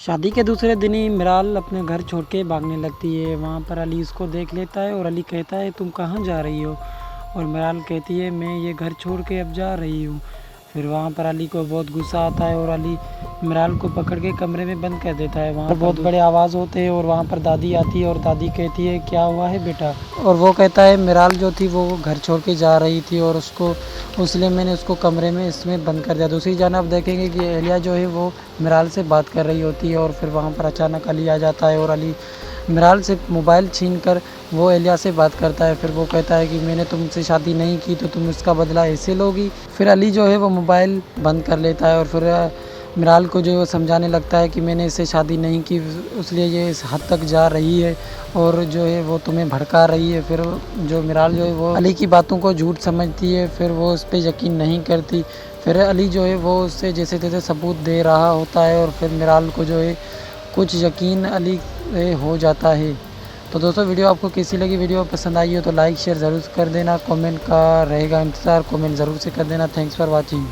शादी के दूसरे दिन ही मिराल अपने घर छोड़ के भागने लगती है। वहाँ पर अली इसको देख लेता है और अली कहता है तुम कहाँ जा रही हो। और मिराल कहती है मैं ये घर छोड़ के अब जा रही हूँ। फिर वहाँ पर अली को बहुत गुस्सा आता है और अली मिराल को पकड़ के कमरे में बंद कर देता है। वहाँ पर बहुत बड़े आवाज़ होते हैं और वहाँ पर दादी आती है और दादी कहती है क्या हुआ है बेटा। और वो कहता है मिराल जो थी वो घर छोड़ के जा रही थी और उसको इसलिए मैंने उसको कमरे में इसमें बंद कर दिया। दूसरी जानब देखेंगे कि एलिया जो है वो मिराल से बात कर रही होती है और फिर वहाँ पर अचानक अली आ जाता है और अली मिराल से मोबाइल छीन कर वो एलिया से बात करता है। फिर वो कहता है कि मैंने तुमसे शादी नहीं की तो तुम इसका बदला ऐसे लोगी। फिर अली जो है वो मोबाइल बंद कर लेता है और फिर मिराल को जो है वो समझाने लगता है कि मैंने इससे शादी नहीं की इसलिए ये इस हद तक जा रही है और जो है वो तुम्हें भड़का रही है। फिर जो मिराल जो है वो अली की बातों को झूठ समझती है, फिर वो उस पर यकीन नहीं करती। फिर अली जो है वो उससे जैसे तैसे सबूत दे रहा होता है और फिर मिराल को जो है कुछ यकीन अली हो जाता है। तो दोस्तों वीडियो आपको कैसी लगी, वीडियो पसंद आई हो तो लाइक शेयर ज़रूर कर देना। कमेंट का रहेगा इंतज़ार, कमेंट ज़रूर से कर देना। Thanks for watching.